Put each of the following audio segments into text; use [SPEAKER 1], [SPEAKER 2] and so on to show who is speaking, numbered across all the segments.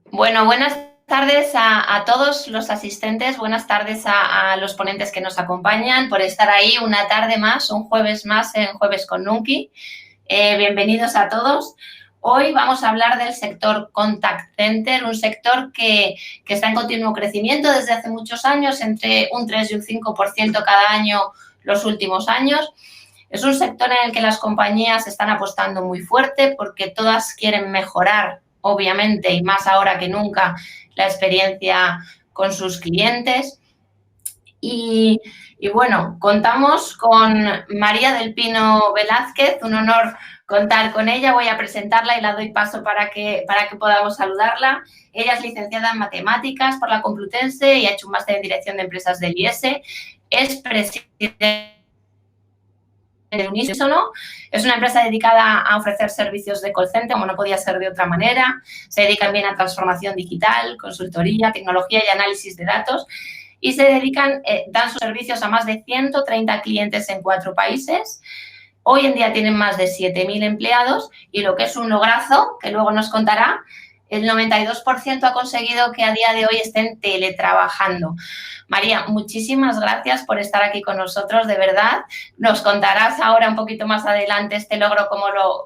[SPEAKER 1] Bueno, buenas tardes a todos los asistentes, buenas tardes a los ponentes que nos acompañan por estar ahí una tarde más, un jueves más en Jueves con Nunki. Bienvenidos a todos. Hoy vamos a hablar del sector Contact Center, un sector que está en continuo crecimiento desde hace muchos años, entre un 3 y un 5% cada año los últimos años. Es un sector en el que las compañías están apostando muy fuerte porque todas quieren mejorar, obviamente, y más ahora que nunca, la experiencia con sus clientes. Y bueno, contamos con María del Pino Velázquez, un honor contar con ella. Voy a presentarla y la doy paso para que podamos saludarla. Ella es licenciada en Matemáticas por la Complutense y ha hecho un máster en Dirección de Empresas del IES. Es presidenta de Unísono, es una empresa dedicada a ofrecer servicios de call center, como no podía ser de otra manera. Se dedican bien a transformación digital, consultoría, tecnología y análisis de datos y dan sus servicios a más de 130 clientes en 4 países. Hoy en día tienen más de 7.000 empleados y lo que es un lograzo, que luego nos contará, el 92% ha conseguido que a día de hoy estén teletrabajando. María, muchísimas gracias por estar aquí con nosotros, de verdad. Nos contarás ahora un poquito más adelante este logro,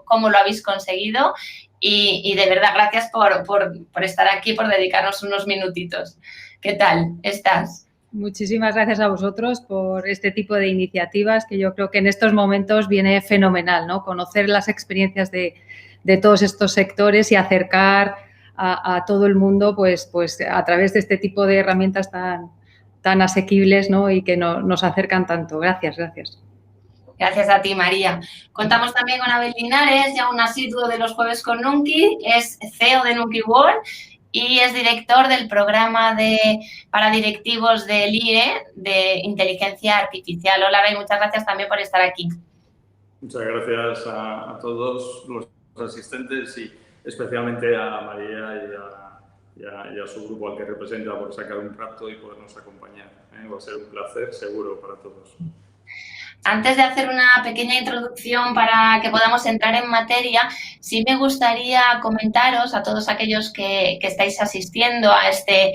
[SPEAKER 1] cómo lo habéis conseguido y de verdad gracias por estar aquí, por dedicarnos unos minutitos. ¿Qué tal estás?
[SPEAKER 2] Muchísimas gracias a vosotros por este tipo de iniciativas que yo creo que en estos momentos viene fenomenal, ¿no? Conocer las experiencias de todos estos sectores y acercar a todo el mundo pues a través de este tipo de herramientas tan asequibles, ¿no? Y que nos acercan tanto. Gracias.
[SPEAKER 1] Gracias a ti, María. Contamos también con Abel Linares, ya un asiduo de los Jueves con Nunki, es CEO de Nunki World y es director del programa para directivos del IE de Inteligencia Artificial. Hola, Abel, muchas gracias también por estar aquí.
[SPEAKER 3] Muchas gracias a todos los asistentes y especialmente a María y a su grupo al que representa por sacar un rato y podernos acompañar. Va a ser un placer, seguro, para todos.
[SPEAKER 1] Antes de hacer una pequeña introducción para que podamos entrar en materia, sí me gustaría comentaros a todos aquellos que estáis asistiendo a este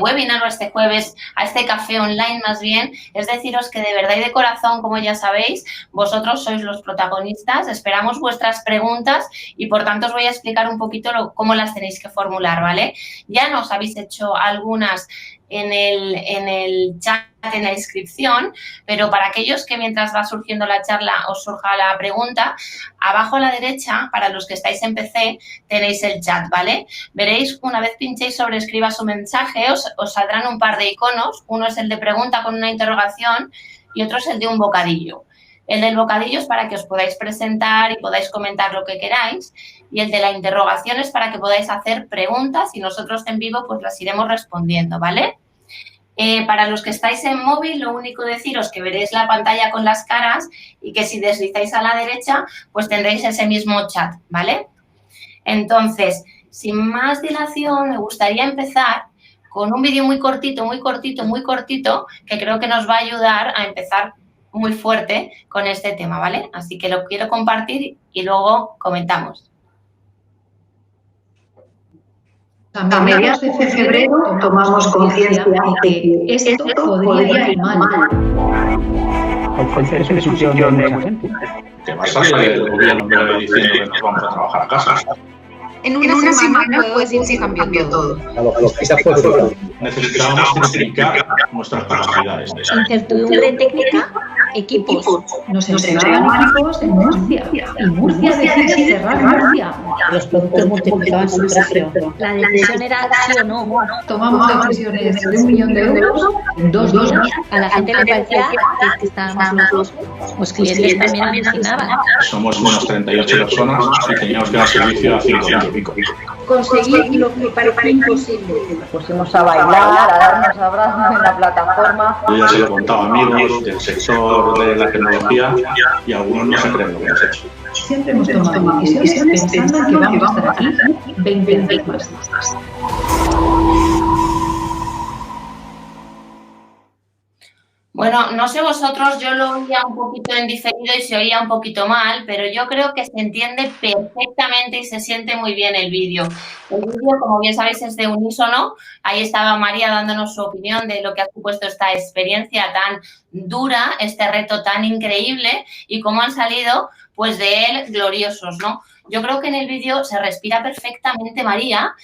[SPEAKER 1] webinar o a este jueves, a este café online más bien, es deciros que de verdad y de corazón, como ya sabéis, vosotros sois los protagonistas, esperamos vuestras preguntas y por tanto os voy a explicar un poquito cómo las tenéis que formular, ¿vale? Ya nos habéis hecho algunas en el chat, en la inscripción, pero para aquellos que mientras va surgiendo la charla os surja la pregunta, abajo a la derecha, para los que estáis en PC, tenéis el chat, ¿vale? Veréis, una vez pinchéis sobre escriba su mensaje, os saldrán un par de iconos, uno es el de pregunta con una interrogación y otro es el de un bocadillo. El del bocadillo es para que os podáis presentar y podáis comentar lo que queráis y el de la interrogación es para que podáis hacer preguntas y nosotros en vivo pues las iremos respondiendo, ¿vale? Para los que estáis en móvil, lo único deciros que veréis la pantalla con las caras y que si deslizáis a la derecha, pues tendréis ese mismo chat, ¿vale? Entonces, sin más dilación, me gustaría empezar con un vídeo muy cortito, que creo que nos va a ayudar a empezar muy fuerte con este tema, ¿vale? Así que lo quiero compartir y luego comentamos.
[SPEAKER 4] A mediados de febrero tomamos conciencia de que esto podría ir mal.
[SPEAKER 5] Es una solución de mucha gente.
[SPEAKER 6] Que va a salir el gobierno diciendo que nos vamos a trabajar a casa.
[SPEAKER 4] En una semana puede decir que cambió todo.
[SPEAKER 6] Necesitamos triplicar nuestras capacidades.
[SPEAKER 7] Incertidumbre técnica, equipos.
[SPEAKER 4] Nos entregaban equipos en Murcia. Y Murcia decide cerrar Murcia.
[SPEAKER 7] Los productos multiplicaban su precio. La decisión era sí o no.
[SPEAKER 4] Tomamos decisiones de 1 millón de euros en 2 días.
[SPEAKER 7] A la gente le parecía que estábamos locos. Los clientes también alucinaban.
[SPEAKER 6] Somos unas 38 personas y teníamos que dar servicio a 5.000 y pico.
[SPEAKER 8] Conseguir lo que parecía imposible.
[SPEAKER 9] Nos pusimos a bailar, a darnos abrazos en la plataforma.
[SPEAKER 6] Yo ya se lo contaba a amigos del sector de la tecnología y algunos no se creen lo que hemos hecho.
[SPEAKER 4] Siempre hemos tomado decisiones pensando que vamos a estar aquí 20 años más.
[SPEAKER 1] Bueno, no sé vosotros, yo lo oía un poquito en diferido y se oía un poquito mal, pero yo creo que se entiende perfectamente y se siente muy bien el vídeo. El vídeo, como bien sabéis, es de unísono. Ahí estaba María dándonos su opinión de lo que ha supuesto esta experiencia tan dura, este reto tan increíble y cómo han salido, pues, de él gloriosos, ¿no? Yo creo que en el vídeo se respira perfectamente, María,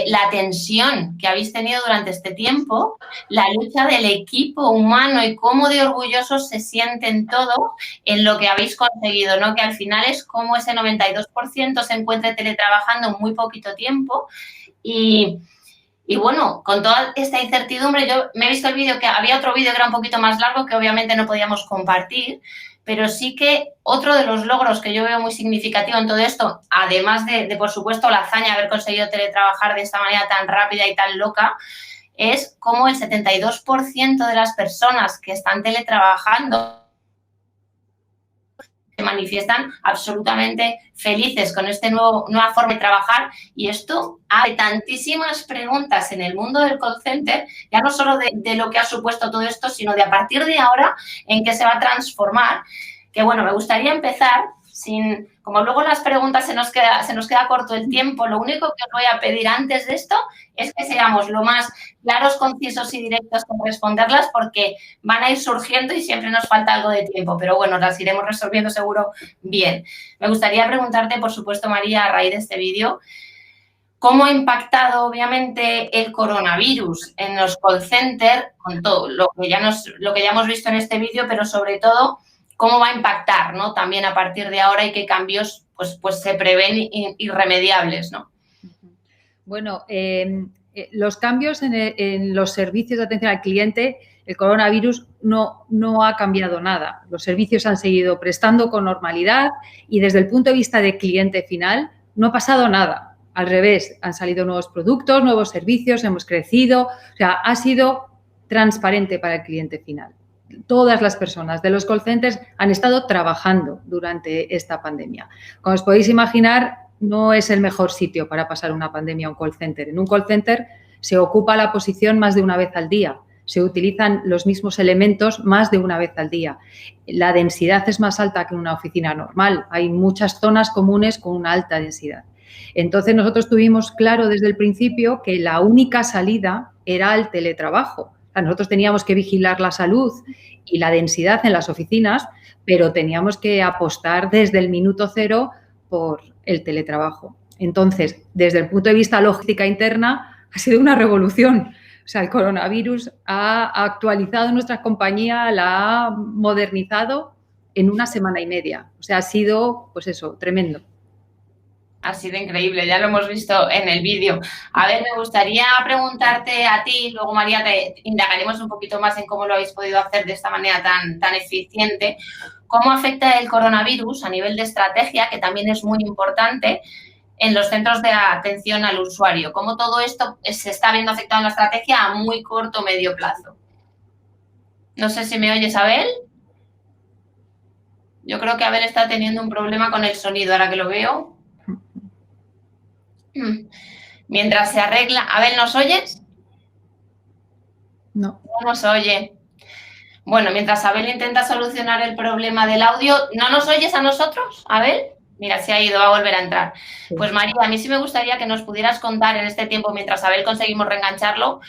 [SPEAKER 1] la tensión que habéis tenido durante este tiempo, la lucha del equipo humano y cómo de orgullosos se sienten todos en lo que habéis conseguido, ¿no? Que al final es como ese 92% se encuentre teletrabajando en muy poquito tiempo y bueno, con toda esta incertidumbre, yo me he visto el vídeo, que había otro vídeo que era un poquito más largo que obviamente no podíamos compartir, pero sí que otro de los logros que yo veo muy significativo en todo esto, además de por supuesto, la hazaña de haber conseguido teletrabajar de esta manera tan rápida y tan loca, es cómo el 72% de las personas que están teletrabajando se manifiestan absolutamente felices con esta nueva forma de trabajar, y esto abre tantísimas preguntas en el mundo del call center, ya no solo de lo que ha supuesto todo esto, sino de a partir de ahora en qué se va a transformar, que bueno, me gustaría empezar como luego las preguntas se nos queda corto el tiempo, lo único que os voy a pedir antes de esto es que seamos lo más claros, concisos y directos con responderlas, porque van a ir surgiendo y siempre nos falta algo de tiempo, pero bueno, las iremos resolviendo seguro bien. Me gustaría preguntarte, por supuesto, María, a raíz de este vídeo, ¿cómo ha impactado, obviamente, el coronavirus en los call centers, con todo lo que ya hemos visto en este vídeo, pero sobre todo, cómo va a impactar, ¿no? También a partir de ahora, y qué cambios pues se prevén irremediables, ¿no?
[SPEAKER 2] Bueno, los cambios en los servicios de atención al cliente, el coronavirus no ha cambiado nada. Los servicios han seguido prestando con normalidad y desde el punto de vista de cliente final no ha pasado nada. Al revés, han salido nuevos productos, nuevos servicios, hemos crecido. O sea, ha sido transparente para el cliente final. Todas las personas de los call centers han estado trabajando durante esta pandemia. Como os podéis imaginar, no es el mejor sitio para pasar una pandemia un call center. En un call center se ocupa la posición más de una vez al día. Se utilizan los mismos elementos más de una vez al día. La densidad es más alta que en una oficina normal. Hay muchas zonas comunes con una alta densidad. Entonces, nosotros tuvimos claro desde el principio que la única salida era el teletrabajo. Nosotros teníamos que vigilar la salud y la densidad en las oficinas, pero teníamos que apostar desde el minuto cero por el teletrabajo. Entonces, desde el punto de vista logística interna, ha sido una revolución. O sea, el coronavirus ha actualizado nuestra compañía, la ha modernizado en una semana y media. O sea, ha sido, pues eso, tremendo.
[SPEAKER 1] Ha sido increíble, ya lo hemos visto en el vídeo. A ver, me gustaría preguntarte a ti, luego María, te indagaremos un poquito más en cómo lo habéis podido hacer de esta manera tan eficiente. ¿Cómo afecta el coronavirus a nivel de estrategia, que también es muy importante, en los centros de atención al usuario? ¿Cómo todo esto se está viendo afectado en la estrategia a muy corto o medio plazo? No sé si me oyes, Abel. Yo creo que Abel está teniendo un problema con el sonido, ahora que lo veo. Mientras se arregla... Abel, ¿nos oyes?
[SPEAKER 2] No.
[SPEAKER 1] No nos oye. Bueno, mientras Abel intenta solucionar el problema del audio, ¿no nos oyes a nosotros, Abel? Mira, se ha ido, va a volver a entrar. Pues María, a mí sí me gustaría que nos pudieras contar en este tiempo, mientras Abel conseguimos reengancharlo,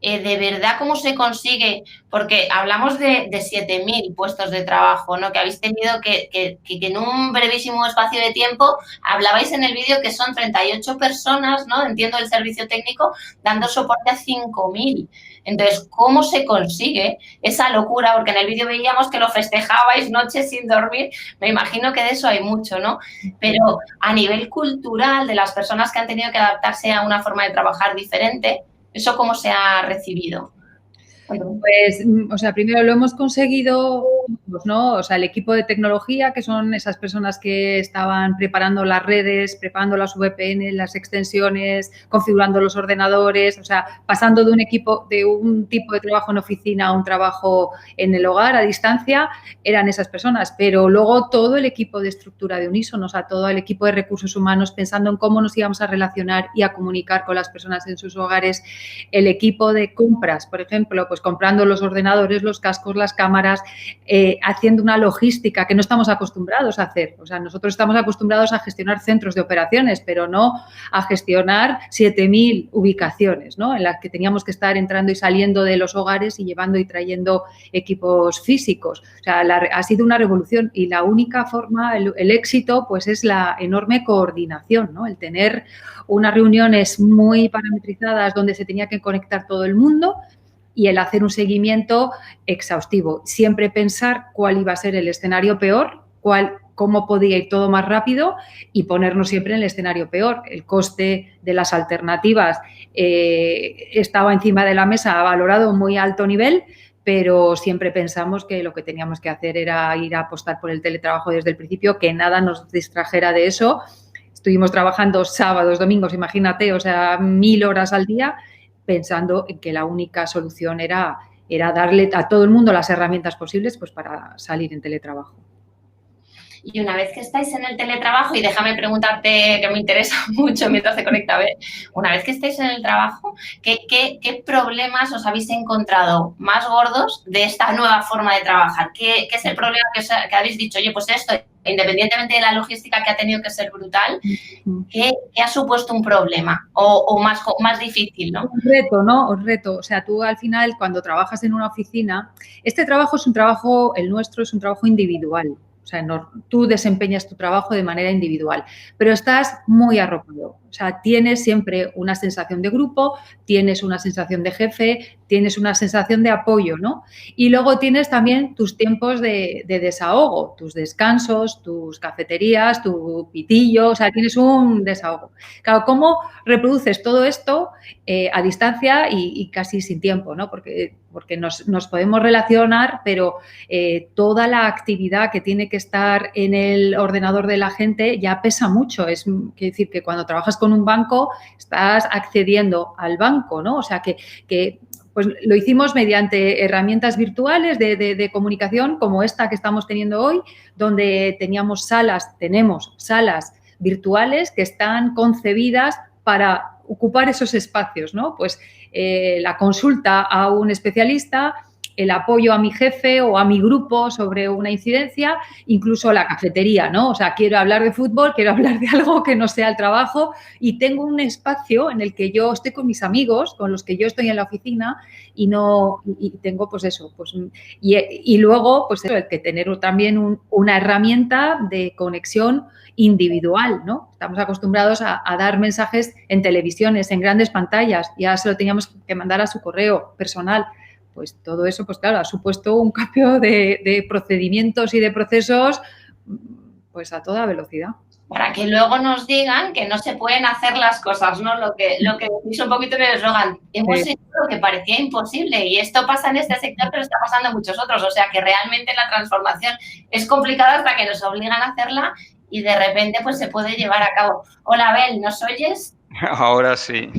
[SPEAKER 1] de verdad cómo se consigue, porque hablamos de 7.000 puestos de trabajo, ¿no? Que habéis tenido que en un brevísimo espacio de tiempo, hablabais en el vídeo que son 38 personas, ¿no? Entiendo el servicio técnico, dando soporte a 5.000. Entonces, ¿cómo se consigue esa locura? Porque en el vídeo veíamos que lo festejabais noches sin dormir. Me imagino que de eso hay mucho, ¿no? Pero a nivel cultural, de las personas que han tenido que adaptarse a una forma de trabajar diferente, ¿eso cómo se ha recibido?
[SPEAKER 2] Pues, o sea, primero lo hemos conseguido todos, ¿no? O sea, el equipo de tecnología, que son esas personas que estaban preparando las redes, preparando las VPN, las extensiones, configurando los ordenadores, o sea, pasando de un tipo de trabajo en oficina a un trabajo en el hogar, a distancia, eran esas personas. Pero luego todo el equipo de estructura de Unísono, o sea, todo el equipo de recursos humanos pensando en cómo nos íbamos a relacionar y a comunicar con las personas en sus hogares, el equipo de compras, por ejemplo, pues comprando los ordenadores, los cascos, las cámaras, haciendo una logística que no estamos acostumbrados a hacer. O sea, nosotros estamos acostumbrados a gestionar centros de operaciones, pero no a gestionar 7.000 ubicaciones, ¿no? En las que teníamos que estar entrando y saliendo de los hogares y llevando y trayendo equipos físicos. O sea, ha sido una revolución y la única forma, el éxito, pues es la enorme coordinación, ¿no? El tener unas reuniones muy parametrizadas donde se tenía que conectar todo el mundo y el hacer un seguimiento exhaustivo. Siempre pensar cuál iba a ser el escenario peor, cómo podía ir todo más rápido y ponernos siempre en el escenario peor. El coste de las alternativas estaba encima de la mesa, valorado a muy alto nivel, pero siempre pensamos que lo que teníamos que hacer era ir a apostar por el teletrabajo desde el principio, que nada nos distrajera de eso. Estuvimos trabajando sábados, domingos, imagínate, o sea, 1.000 horas al día, pensando en que la única solución era darle a todo el mundo las herramientas posibles pues para salir en teletrabajo.
[SPEAKER 1] Y una vez que estáis en el teletrabajo, y déjame preguntarte, que me interesa mucho mientras se conecta, a ver, una vez que estáis en el trabajo, ¿qué problemas os habéis encontrado más gordos de esta nueva forma de trabajar? ¿Qué es el problema que habéis dicho? Oye, pues esto, independientemente de la logística que ha tenido que ser brutal, ¿qué ha supuesto un problema o más difícil, ¿no?
[SPEAKER 2] Un reto, ¿no? Un reto. O sea, tú al final, cuando trabajas en una oficina, este trabajo es un trabajo, el nuestro es un trabajo individual. O sea, tú desempeñas tu trabajo de manera individual, pero estás muy arropado. O sea, tienes siempre una sensación de grupo, tienes una sensación de jefe, tienes una sensación de apoyo, ¿no? Y luego tienes también tus tiempos de desahogo, tus descansos, tus cafeterías, tu pitillo, o sea, tienes un desahogo. Claro, ¿cómo reproduces todo esto a distancia y casi sin tiempo, ¿no? Porque nos podemos relacionar, pero toda la actividad que tiene que estar en el ordenador de la gente ya pesa mucho. Quiere decir que cuando trabajas con un banco estás accediendo al banco, ¿no? O sea, que pues lo hicimos mediante herramientas virtuales de comunicación como esta que estamos teniendo hoy, donde tenemos tenemos salas virtuales que están concebidas para ocupar esos espacios, ¿no? Pues la consulta a un especialista, el apoyo a mi jefe o a mi grupo sobre una incidencia, incluso la cafetería, ¿no? O sea, quiero hablar de fútbol, quiero hablar de algo que no sea el trabajo y tengo un espacio en el que yo estoy con mis amigos, con los que yo estoy en la oficina y tengo pues eso, pues y luego pues eso, el que tener también una herramienta de conexión individual, ¿no? Estamos acostumbrados a dar mensajes en televisiones, en grandes pantallas, ya se lo teníamos que mandar a su correo personal. Pues todo eso, pues claro, ha supuesto un cambio de procedimientos y de procesos pues a toda velocidad.
[SPEAKER 1] Para que luego nos digan que no se pueden hacer las cosas, ¿no? Lo que decís un poquito en el eslogan. Hemos hecho lo que parecía imposible y esto pasa en este sector, pero está pasando en muchos otros. O sea, que realmente la transformación es complicada hasta que nos obligan a hacerla y de repente pues se puede llevar a cabo. Hola, Abel, ¿nos oyes?
[SPEAKER 5] Ahora sí.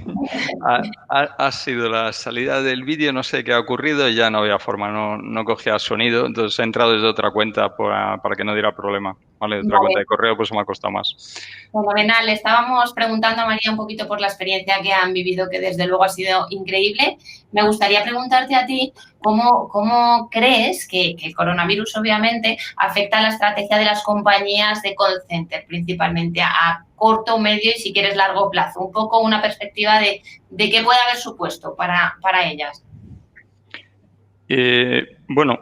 [SPEAKER 5] Ha sido la salida del vídeo, no sé qué ha ocurrido y ya no había forma, no cogía sonido. Entonces he entrado desde otra cuenta para que no diera problema. Vale, otra cuenta de correo, pues me ha costado más.
[SPEAKER 1] Fenomenal. Estábamos preguntando a María un poquito por la experiencia que han vivido, que desde luego ha sido increíble. Me gustaría preguntarte a ti cómo crees que el coronavirus obviamente afecta a la estrategia de las compañías de call center, principalmente a corto, medio y si quieres largo plazo. Un poco una perspectiva de qué puede haber supuesto para ellas.
[SPEAKER 5] Bueno,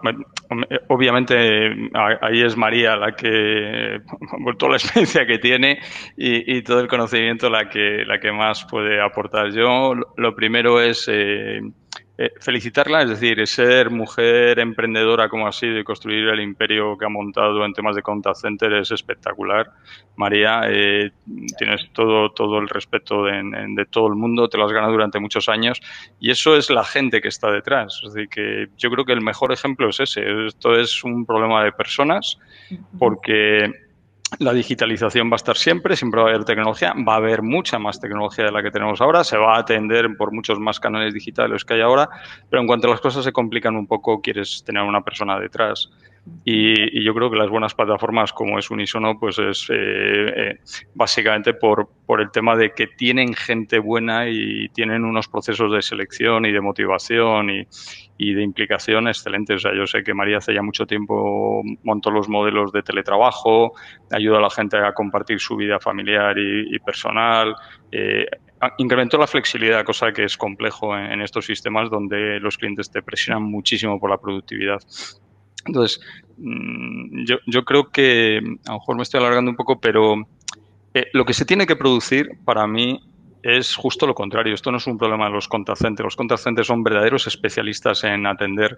[SPEAKER 5] obviamente ahí es María la que, por toda la experiencia que tiene y todo el conocimiento la que más puede aportar. Yo lo primero es felicitarla, es decir, ser mujer emprendedora como ha sido y construir el imperio que ha montado en temas de contact center es espectacular. María, tienes todo el respeto de todo el mundo, te lo has ganado durante muchos años y eso es la gente que está detrás. Es decir, que yo creo que el mejor ejemplo es ese. Esto es un problema de personas porque la digitalización va a estar siempre va a haber tecnología, va a haber mucha más tecnología de la que tenemos ahora, se va a atender por muchos más canales digitales que hay ahora, pero en cuanto las cosas se complican un poco, quieres tener una persona detrás. Y yo creo que las buenas plataformas como es Unisono, pues es básicamente por el tema de que tienen gente buena y tienen unos procesos de selección y de motivación y de implicación excelentes. O sea, yo sé que María hace ya mucho tiempo montó los modelos de teletrabajo, ayuda a la gente a compartir su vida familiar y personal, incrementó la flexibilidad, cosa que es complejo en estos sistemas donde los clientes te presionan muchísimo por la productividad. Entonces, yo creo que, a lo mejor me estoy alargando un poco, pero lo que se tiene que producir para mí es justo lo contrario. Esto no es un problema de los contact centers. Los contact centers son verdaderos especialistas en atender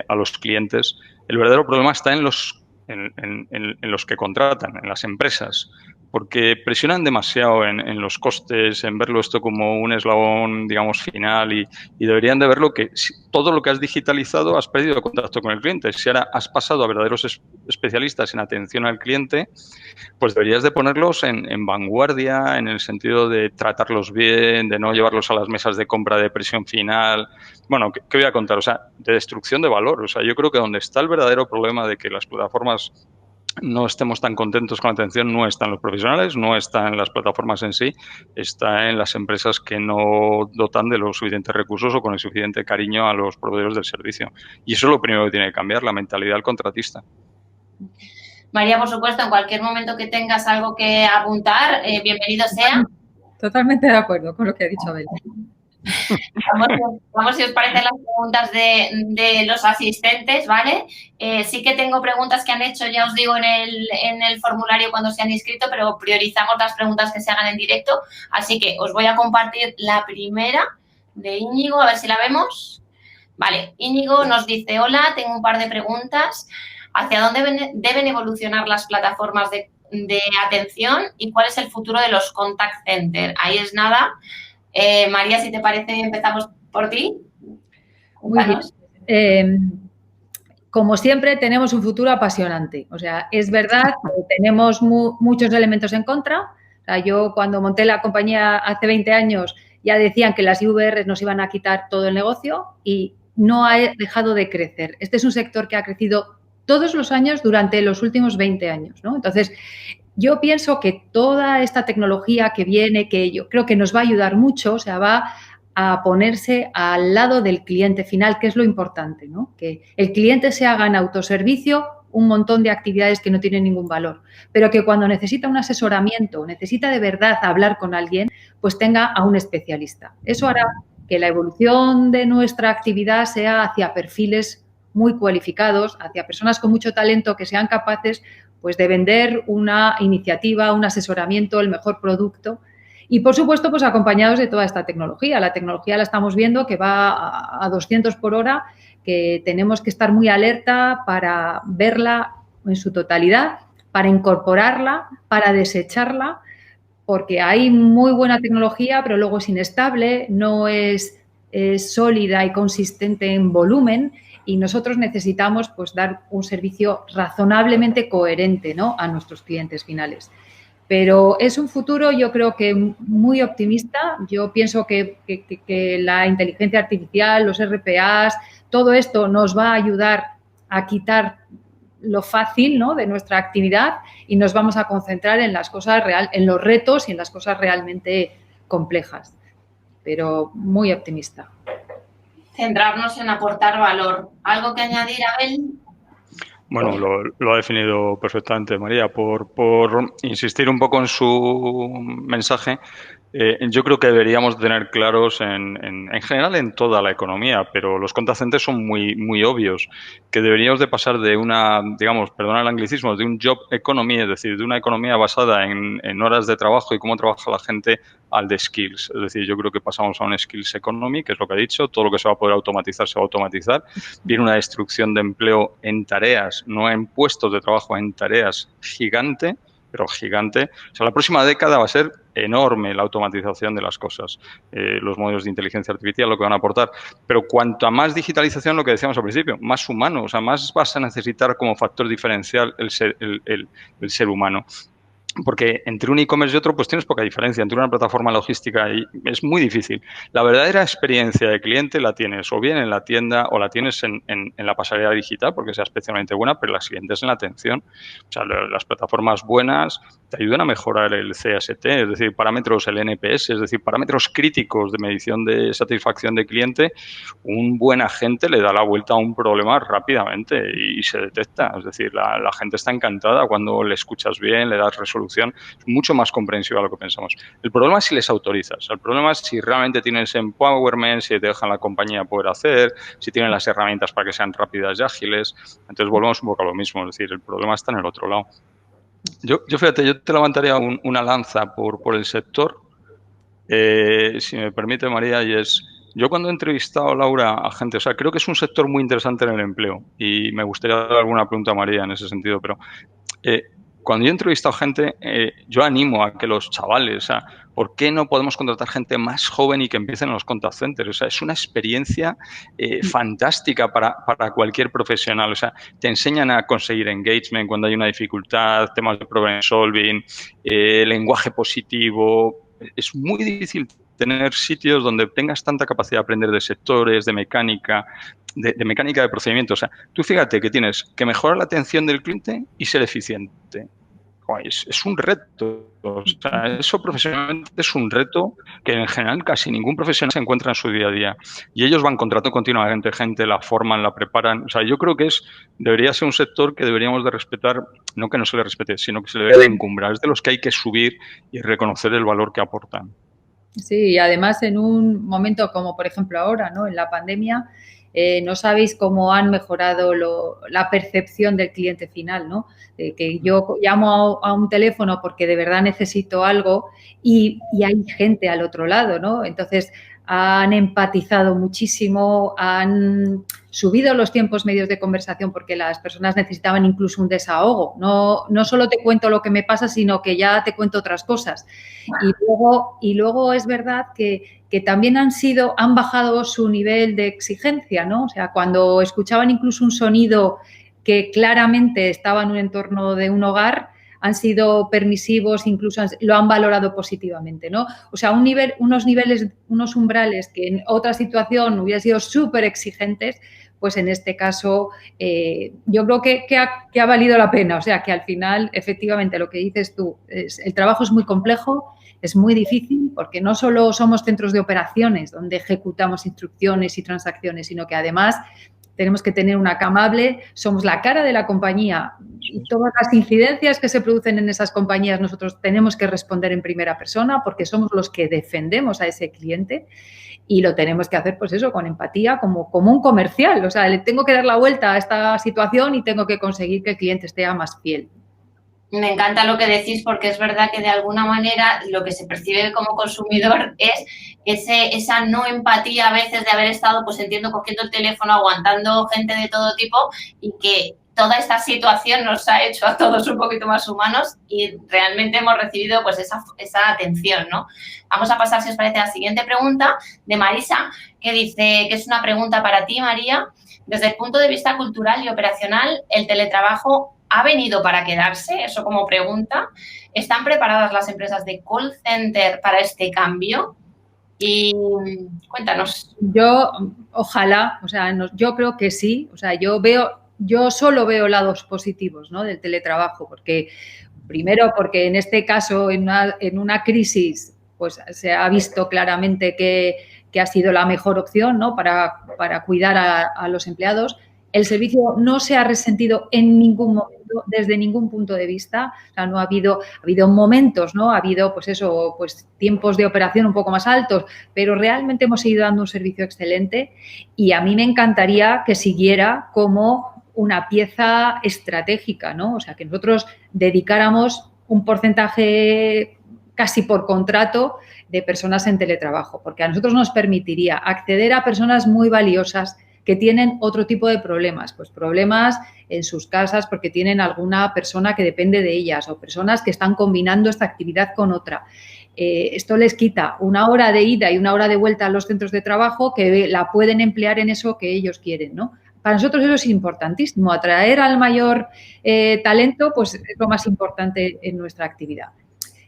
[SPEAKER 5] a los clientes. El verdadero problema está en los que contratan, en las empresas, porque presionan demasiado en los costes, en verlo esto como un eslabón, digamos, final y deberían de verlo que todo lo que has digitalizado has perdido contacto con el cliente. Si ahora has pasado a verdaderos especialistas en atención al cliente, pues deberías de ponerlos en vanguardia, en el sentido de tratarlos bien, de no llevarlos a las mesas de compra de presión final. Bueno, ¿qué voy a contar? O sea, de destrucción de valor. O sea, yo creo que donde está el verdadero problema de que las plataformas no estemos tan contentos con la atención no está en los profesionales, no está en las plataformas en sí, está en las empresas que no dotan de los suficientes recursos o con el suficiente cariño a los proveedores del servicio. Y eso es lo primero que tiene que cambiar, la mentalidad del contratista.
[SPEAKER 1] María, por supuesto, en cualquier momento que tengas algo que apuntar, bienvenido sea.
[SPEAKER 2] Totalmente de acuerdo con lo que ha dicho Abel.
[SPEAKER 1] Vamos si os parecen las preguntas de los asistentes, ¿vale? Sí que tengo preguntas que han hecho, ya os digo, en el formulario cuando se han inscrito, pero priorizamos las preguntas que se hagan en directo. Así que os voy a compartir la primera de Íñigo, a ver si la vemos. Vale, Íñigo nos dice, hola, tengo un par de preguntas. ¿Hacia dónde deben evolucionar las plataformas de atención y cuál es el futuro de los contact center? Ahí es nada. María, si te parece, empezamos por ti.
[SPEAKER 2] Muy bien. Como siempre, tenemos un futuro apasionante. O sea, es verdad que tenemos muchos elementos en contra. O sea, yo cuando monté la compañía hace 20 años ya decían que las IVRs nos iban a quitar todo el negocio y no ha dejado de crecer. Este es un sector que ha crecido todos los años durante los últimos 20 años, ¿no? Entonces, yo pienso que toda esta tecnología que viene, que yo creo que nos va a ayudar mucho, o sea, va a ponerse al lado del cliente final, que es lo importante, ¿no? Que el cliente se haga en autoservicio un montón de actividades que no tienen ningún valor, pero que cuando necesita un asesoramiento, necesita de verdad hablar con alguien, pues tenga a un especialista. Eso hará que la evolución de nuestra actividad sea hacia perfiles muy cualificados, hacia personas con mucho talento que sean capaces pues de vender una iniciativa, un asesoramiento, el mejor producto y, por supuesto, pues acompañados de toda esta tecnología. La tecnología la estamos viendo que va a 200 por hora, que tenemos que estar muy alerta para verla en su totalidad, para incorporarla, para desecharla, porque hay muy buena tecnología, pero luego es inestable, no es sólida y consistente en volumen. Y nosotros necesitamos pues, dar un servicio razonablemente coherente, ¿no?, a nuestros clientes finales. Pero es un futuro, yo creo que muy optimista. Yo pienso que la inteligencia artificial, los RPAs, todo esto nos va a ayudar a quitar lo fácil, ¿no?, de nuestra actividad y nos vamos a concentrar en las cosas en los retos y en las cosas realmente complejas. Pero muy optimista.
[SPEAKER 1] Centrarnos en aportar valor. ¿Algo que añadir, Abel?
[SPEAKER 5] Bueno, lo ha definido perfectamente María. Por insistir un poco en su mensaje, Yo creo que deberíamos tener claros en general en toda la economía, pero los contact centers son muy obvios, que deberíamos de pasar de una, digamos, perdona el anglicismo, de un job economy, es decir, de una economía basada en horas de trabajo y cómo trabaja la gente, al de skills. Es decir, yo creo que pasamos a un skills economy, que es lo que ha dicho, todo lo que se va a poder automatizar se va a automatizar. Viene una destrucción de empleo en tareas, no en puestos de trabajo, en tareas gigante, pero gigante. O sea, la próxima década va a ser enorme la automatización de las cosas, los modelos de inteligencia artificial, lo que van a aportar. Pero cuanto a más digitalización, lo que decíamos al principio, más humano, o sea, más vas a necesitar como factor diferencial el ser humano. Porque entre un e-commerce y otro, pues tienes poca diferencia. Entre una plataforma logística y es muy difícil. La verdadera experiencia de cliente la tienes o bien en la tienda o la tienes en la pasarela digital, porque sea especialmente buena, pero la siguiente es en la atención. O sea, las plataformas buenas te ayudan a mejorar el CST, es decir, parámetros, el NPS, es decir, parámetros críticos de medición de satisfacción de cliente. Un buen agente le da la vuelta a un problema rápidamente y se detecta. Es decir, la gente está encantada cuando le escuchas bien, le das resolución. Es mucho más comprensiva de lo que pensamos. El problema es si les autorizas. El problema es si realmente tienes empowerment, si te dejan la compañía poder hacer, si tienen las herramientas para que sean rápidas y ágiles. Entonces volvemos un poco a lo mismo. Es decir, el problema está en el otro lado. Yo fíjate, yo te levantaría una lanza por el sector, si me permite, María, y es... Yo cuando he entrevistado, Laura, a gente, o sea, creo que es un sector muy interesante en el empleo y me gustaría dar alguna pregunta a María en ese sentido, pero... cuando yo he entrevistado gente, yo animo a que los chavales, o sea, ¿por qué no podemos contratar gente más joven y que empiecen en los contact centers? O sea, es una experiencia fantástica para cualquier profesional. O sea, te enseñan a conseguir engagement cuando hay una dificultad, temas de problem solving, lenguaje positivo. Es muy difícil tener sitios donde tengas tanta capacidad de aprender de sectores, de mecánica, de mecánica de procedimiento. O sea, tú fíjate que tienes que mejorar la atención del cliente y ser eficiente. Es un reto. O sea, eso profesionalmente es un reto que en general casi ningún profesional se encuentra en su día a día. Y ellos van contratando continuamente gente, la forman, la preparan. O sea, yo creo que debería ser un sector que deberíamos de respetar, no que no se le respete, sino que se le debe de encumbrar. Es de los que hay que subir y reconocer el valor que aportan.
[SPEAKER 2] Sí, y además en un momento como por ejemplo ahora, ¿no? En la pandemia, no sabéis cómo han mejorado la percepción del cliente final, ¿no? Que yo llamo a un teléfono porque de verdad necesito algo y hay gente al otro lado, ¿no? Entonces han empatizado muchísimo, han subido los tiempos medios de conversación porque las personas necesitaban incluso un desahogo. No solo te cuento lo que me pasa, sino que ya te cuento otras cosas. Y luego es verdad que también han bajado su nivel de exigencia, ¿no? O sea, cuando escuchaban incluso un sonido que claramente estaba en un entorno de un hogar, han sido permisivos, incluso lo han valorado positivamente, ¿no? O sea, unos umbrales que en otra situación hubieran sido súper exigentes, pues en este caso yo creo que ha valido la pena. O sea, que al final, efectivamente, lo que dices tú, el trabajo es muy complejo, es muy difícil porque no solo somos centros de operaciones donde ejecutamos instrucciones y transacciones, sino que además tenemos que tener una camable, somos la cara de la compañía y todas las incidencias que se producen en esas compañías nosotros tenemos que responder en primera persona porque somos los que defendemos a ese cliente y lo tenemos que hacer, pues eso, con empatía, como un comercial. O sea, le tengo que dar la vuelta a esta situación y tengo que conseguir que el cliente esté más fiel.
[SPEAKER 1] Me encanta lo que decís porque es verdad que de alguna manera lo que se percibe como consumidor es esa no empatía a veces de haber estado, pues entiendo, cogiendo el teléfono, aguantando gente de todo tipo y que toda esta situación nos ha hecho a todos un poquito más humanos y realmente hemos recibido pues esa atención, ¿no? Vamos a pasar, si os parece, a la siguiente pregunta de Marisa, que dice que es una pregunta para ti, María. Desde el punto de vista cultural y operacional, ¿el teletrabajo ha venido para quedarse? Eso como pregunta. ¿Están preparadas las empresas de call center para este cambio? Y cuéntanos.
[SPEAKER 2] Ojalá, o sea, yo creo que sí. O sea, yo solo veo lados positivos, ¿no? Del teletrabajo, porque primero porque en este caso, en una crisis, pues se ha visto claramente que ha sido la mejor opción, ¿no? Para cuidar a los empleados. El servicio no se ha resentido en ningún momento, desde ningún punto de vista. O sea, no ha habido momentos, ¿no? Ha habido, pues eso, pues tiempos de operación un poco más altos, pero realmente hemos seguido dando un servicio excelente y a mí me encantaría que siguiera como una pieza estratégica, ¿no? O sea, que nosotros dedicáramos un porcentaje casi por contrato de personas en teletrabajo, porque a nosotros nos permitiría acceder a personas muy valiosas que tienen otro tipo de problemas, pues problemas en sus casas porque tienen alguna persona que depende de ellas o personas que están combinando esta actividad con otra. Esto les quita una hora de ida y una hora de vuelta a los centros de trabajo que la pueden emplear en eso que ellos quieren, ¿no? Para nosotros eso es importantísimo. Atraer al mayor talento, pues es lo más importante en nuestra actividad.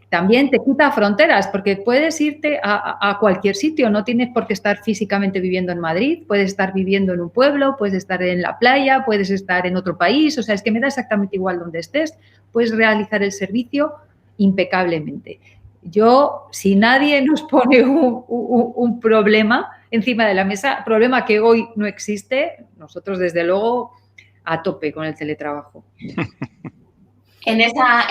[SPEAKER 2] También te quita fronteras porque puedes irte a cualquier sitio, no tienes por qué estar físicamente viviendo en Madrid, puedes estar viviendo en un pueblo, puedes estar en la playa, puedes estar en otro país, o sea, es que me da exactamente igual donde estés, puedes realizar el servicio impecablemente. Yo, si nadie nos pone un problema encima de la mesa, problema que hoy no existe, nosotros desde luego a tope con el teletrabajo.
[SPEAKER 1] En esa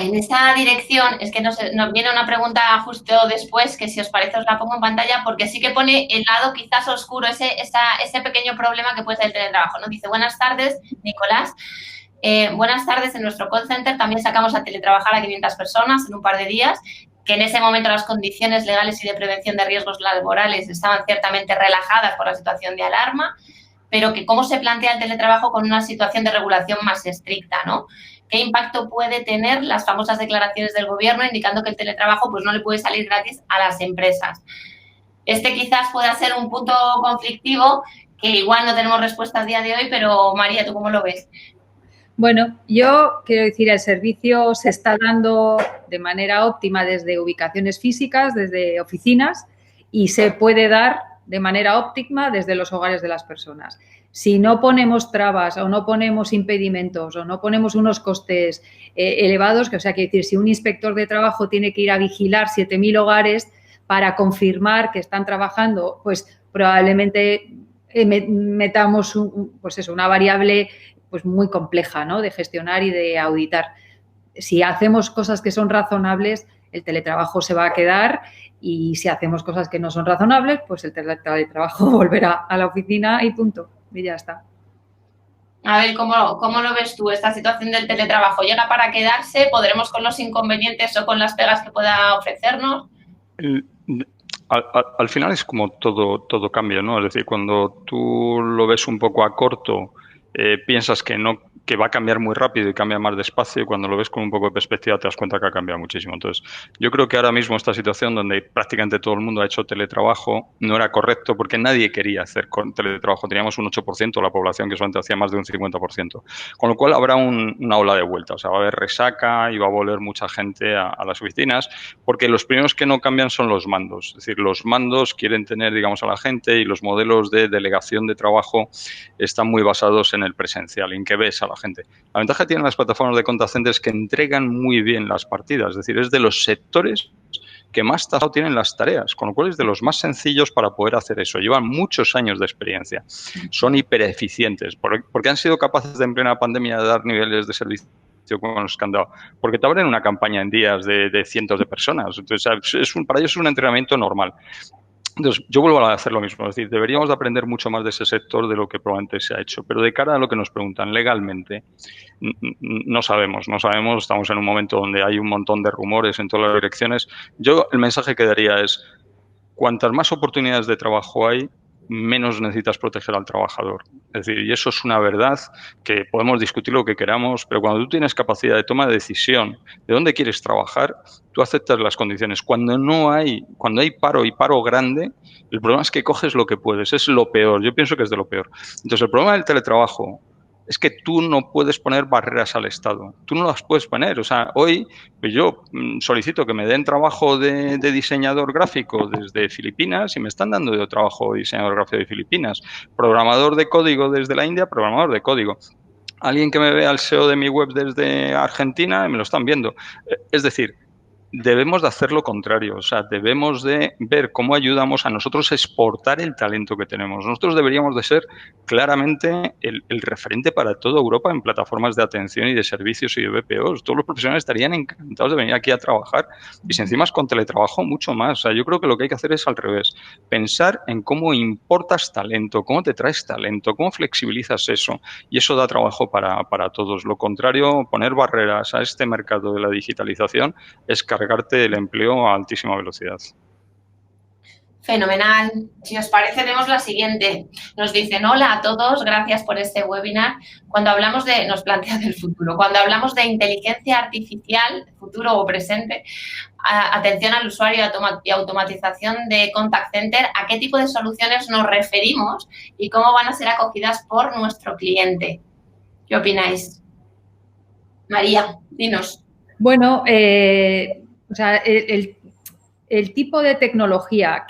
[SPEAKER 1] dirección, es que nos viene una pregunta justo después, que si os parece os la pongo en pantalla, porque sí que pone el lado quizás oscuro, ese pequeño problema que puede ser el teletrabajo, ¿no? Dice, buenas tardes, Nicolás. Buenas tardes, en nuestro call center también sacamos a teletrabajar a 500 personas en un par de días, que en ese momento las condiciones legales y de prevención de riesgos laborales estaban ciertamente relajadas por la situación de alarma, pero que cómo se plantea el teletrabajo con una situación de regulación más estricta, ¿no? ¿Qué impacto puede tener las famosas declaraciones del gobierno indicando que el teletrabajo pues, no le puede salir gratis a las empresas? Este quizás pueda ser un punto conflictivo que igual no tenemos respuesta a día de hoy, pero María, ¿tú cómo lo ves?
[SPEAKER 2] Bueno, yo quiero decir, el servicio se está dando de manera óptima desde ubicaciones físicas, desde oficinas, y se puede dar de manera óptima desde los hogares de las personas. Si no ponemos trabas o no ponemos impedimentos o no ponemos unos costes elevados, que o sea, quiere decir, si un inspector de trabajo tiene que ir a vigilar 7.000 hogares para confirmar que están trabajando, pues probablemente metamos una variable pues muy compleja, ¿no? De gestionar y de auditar. Si hacemos cosas que son razonables, el teletrabajo se va a quedar, y si hacemos cosas que no son razonables, pues el teletrabajo volverá a la oficina y punto. Y ya está.
[SPEAKER 1] A ver, ¿cómo lo ves tú, esta situación del teletrabajo? ¿Llega para quedarse? ¿Podremos con los inconvenientes o con las pegas que pueda ofrecernos?
[SPEAKER 5] Al final es como todo cambia, ¿no? Es decir, cuando tú lo ves un poco a corto, piensas que va a cambiar muy rápido y cambia más despacio, y cuando lo ves con un poco de perspectiva te das cuenta que ha cambiado muchísimo. Entonces, yo creo que ahora mismo esta situación donde prácticamente todo el mundo ha hecho teletrabajo no era correcto porque nadie quería hacer teletrabajo. Teníamos un 8% de la población que solamente hacía más de un 50%. Con lo cual habrá una ola de vuelta. O sea, va a haber resaca y va a volver mucha gente a las oficinas, porque los primeros que no cambian son los mandos. Es decir, los mandos quieren tener, digamos, a la gente, y los modelos de delegación de trabajo están muy basados en el presencial, en que ves a la gente. La ventaja que tienen las plataformas de contact center es que entregan muy bien las partidas, es decir, es de los sectores que más tasado tienen las tareas, con lo cual es de los más sencillos para poder hacer eso. Llevan muchos años de experiencia, son hipereficientes, porque han sido capaces de en plena pandemia de dar niveles de servicio con los que han dado, porque te abren una campaña en días de cientos de personas. Entonces, para ellos es un entrenamiento normal. Entonces, yo vuelvo a hacer lo mismo, es decir, deberíamos de aprender mucho más de ese sector de lo que probablemente se ha hecho, pero de cara a lo que nos preguntan legalmente, no sabemos, estamos en un momento donde hay un montón de rumores en todas las direcciones. Yo el mensaje que daría es, cuantas más oportunidades de trabajo hay, menos necesitas proteger al trabajador. Es decir, y eso es una verdad que podemos discutir lo que queramos, pero cuando tú tienes capacidad de toma de decisión de dónde quieres trabajar, tú aceptas las condiciones. Cuando hay paro y paro grande, el problema es que coges lo que puedes. Es lo peor. Yo pienso que es de lo peor. Entonces, el problema del teletrabajo es que tú no puedes poner barreras al Estado. Tú no las puedes poner. O sea, hoy pues yo solicito que me den trabajo de diseñador gráfico desde Filipinas y me están dando de trabajo de diseñador gráfico de Filipinas. Programador de código desde la India, programador de código. Alguien que me vea el SEO de mi web desde Argentina, me lo están viendo. Es decir, debemos de hacer lo contrario. O sea, debemos de ver cómo ayudamos a nosotros a exportar el talento que tenemos. Nosotros deberíamos de ser claramente el referente para toda Europa en plataformas de atención y de servicios y de BPOs. Todos los profesionales estarían encantados de venir aquí a trabajar y si encima es con teletrabajo, mucho más. O sea, yo creo que lo que hay que hacer es al revés. Pensar en cómo importas talento, cómo te traes talento, cómo flexibilizas eso y eso da trabajo para todos. Lo contrario, poner barreras a este mercado de la digitalización es cargarte el empleo a altísima velocidad.
[SPEAKER 1] Fenomenal. Si os parece, vemos la siguiente. Nos dicen, hola a todos, gracias por este webinar. Cuando hablamos de, nos plantea del futuro, cuando hablamos de inteligencia artificial, futuro o presente, atención al usuario y automatización de contact center, ¿a qué tipo de soluciones nos referimos y cómo van a ser acogidas por nuestro cliente? ¿Qué opináis? María, dinos.
[SPEAKER 2] Bueno, o sea, el tipo de tecnología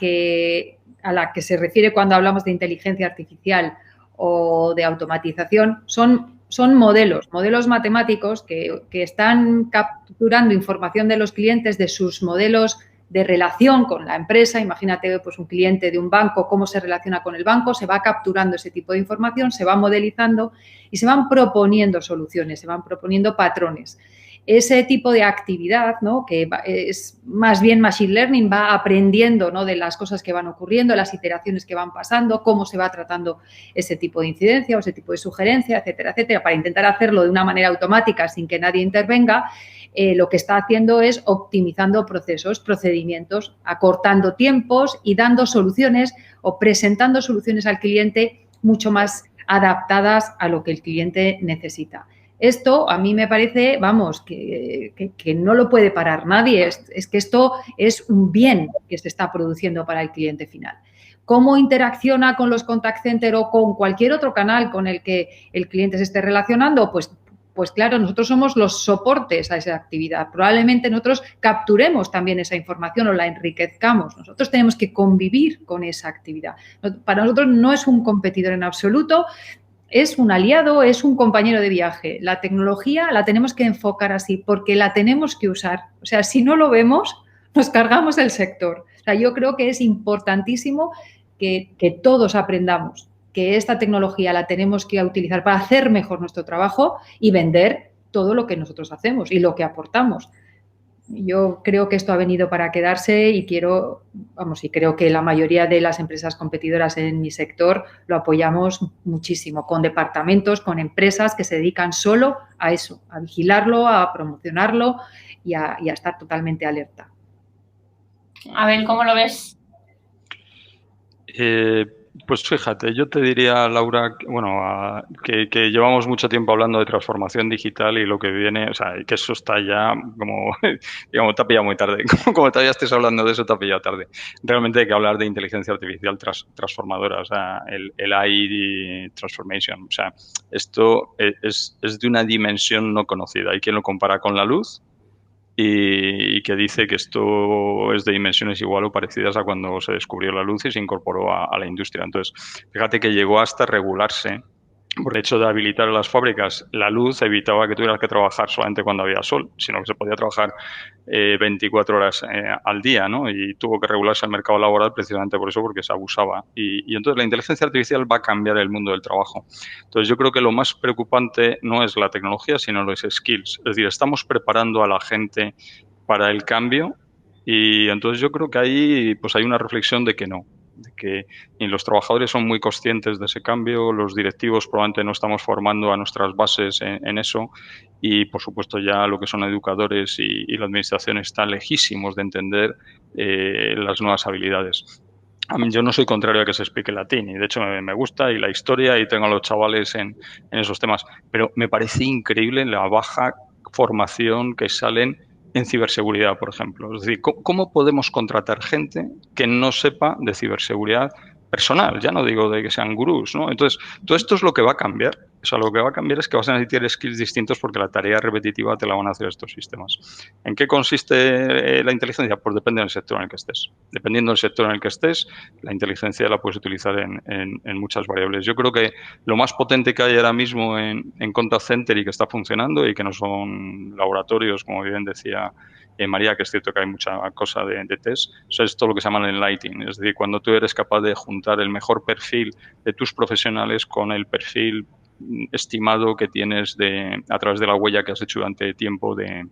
[SPEAKER 2] a la que se refiere cuando hablamos de inteligencia artificial o de automatización son modelos matemáticos que están capturando información de los clientes, de sus modelos de relación con la empresa. Imagínate, pues, un cliente de un banco, cómo se relaciona con el banco, se va capturando ese tipo de información, se va modelizando y se van proponiendo soluciones, se van proponiendo patrones. Ese tipo de actividad, ¿no?, que es más bien machine learning, va aprendiendo, ¿no?, de las cosas que van ocurriendo, las iteraciones que van pasando, cómo se va tratando ese tipo de incidencia o ese tipo de sugerencia, etcétera, etcétera, para intentar hacerlo de una manera automática sin que nadie intervenga. Lo que está haciendo es optimizando procesos, procedimientos, acortando tiempos y dando soluciones o presentando soluciones al cliente mucho más adaptadas a lo que el cliente necesita. Esto a mí me parece, vamos, que no lo puede parar nadie. Es que esto es un bien que se está produciendo para el cliente final. ¿Cómo interacciona con los contact center o con cualquier otro canal con el que el cliente se esté relacionando? Pues claro, nosotros somos los soportes a esa actividad. Probablemente nosotros capturemos también esa información o la enriquezcamos. Nosotros tenemos que convivir con esa actividad. Para nosotros no es un competidor en absoluto. Es un aliado, es un compañero de viaje. La tecnología la tenemos que enfocar así porque la tenemos que usar. O sea, si no lo vemos, nos cargamos el sector. O sea, yo creo que es importantísimo que todos aprendamos que esta tecnología la tenemos que utilizar para hacer mejor nuestro trabajo y vender todo lo que nosotros hacemos y lo que aportamos. Yo creo que esto ha venido para quedarse y creo que la mayoría de las empresas competidoras en mi sector lo apoyamos muchísimo, con departamentos, con empresas que se dedican solo a eso, a vigilarlo, a promocionarlo y a estar totalmente alerta.
[SPEAKER 1] A ver, ¿cómo lo ves?
[SPEAKER 5] Pues fíjate, yo te diría, Laura, que llevamos mucho tiempo hablando de transformación digital y lo que viene, o sea, que eso está ya como, digamos, te ha pillado muy tarde. Como todavía estés hablando de eso, te ha pillado tarde. Realmente hay que hablar de inteligencia artificial transformadora, o sea, el AI transformation. O sea, esto es de una dimensión no conocida. Hay quien lo compara con la luz y que dice que esto es de dimensiones igual o parecidas a cuando se descubrió la luz y se incorporó a la industria. Entonces, fíjate que llegó hasta regularse. Por el hecho de habilitar las fábricas, la luz evitaba que tuvieras que trabajar solamente cuando había sol, sino que se podía trabajar 24 horas al día, ¿no? Y tuvo que regularse el mercado laboral precisamente por eso, porque se abusaba. Y entonces la inteligencia artificial va a cambiar el mundo del trabajo. Entonces yo creo que lo más preocupante no es la tecnología, sino los skills. Es decir, estamos preparando a la gente para el cambio y entonces yo creo que ahí pues hay una reflexión de que no. De que los trabajadores son muy conscientes de ese cambio, los directivos probablemente no estamos formando a nuestras bases en eso y, por supuesto, ya lo que son educadores y la administración están lejísimos de entender las nuevas habilidades. A mí, yo no soy contrario a que se explique latín y, de hecho, me gusta y la historia y tengo a los chavales en esos temas, pero me parece increíble la baja formación que salen en ciberseguridad, por ejemplo. Es decir, ¿cómo podemos contratar gente que no sepa de ciberseguridad personal? Ya no digo de que sean gurús, ¿no? Entonces, todo esto es lo que va a cambiar. O sea, lo que va a cambiar es que vas a necesitar skills distintos porque la tarea repetitiva te la van a hacer estos sistemas. ¿En qué consiste la inteligencia? Pues depende del sector en el que estés. Dependiendo del sector en el que estés, la inteligencia la puedes utilizar en muchas variables. Yo creo que lo más potente que hay ahora mismo en Contact Center y que está funcionando y que no son laboratorios, como bien decía María, que es cierto que hay mucha cosa de test, eso es todo lo que se llama el enlighting. Es decir, cuando tú eres capaz de juntar el mejor perfil de tus profesionales con el perfil estimado que tienes a través de la huella que has hecho durante tiempo de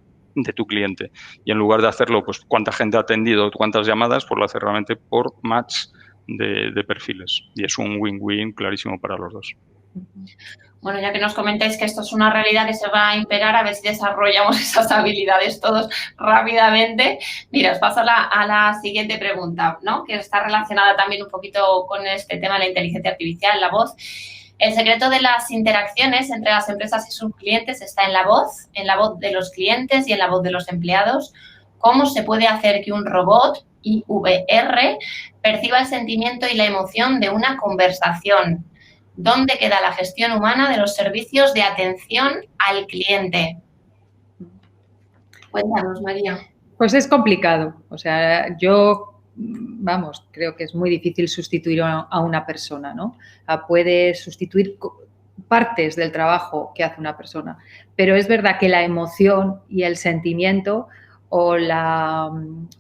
[SPEAKER 5] tu cliente. Y en lugar de hacerlo, pues cuánta gente ha atendido, cuántas llamadas, pues lo hace realmente por match de perfiles. Y es un win-win clarísimo para los dos.
[SPEAKER 1] Bueno, ya que nos comentáis que esto es una realidad que se va a imperar, a ver si desarrollamos esas habilidades todos rápidamente. Mira, os paso a la siguiente pregunta, ¿no? Que está relacionada también un poquito con este tema de la inteligencia artificial, la voz. El secreto de las interacciones entre las empresas y sus clientes está en la voz de los clientes y en la voz de los empleados. ¿Cómo se puede hacer que un robot IVR perciba el sentimiento y la emoción de una conversación? ¿Dónde queda la gestión humana de los servicios de atención al cliente? Cuéntanos, María.
[SPEAKER 2] Pues es complicado. O sea, creo que es muy difícil sustituir a una persona, ¿no? Puede sustituir partes del trabajo que hace una persona, pero es verdad que la emoción y el sentimiento o la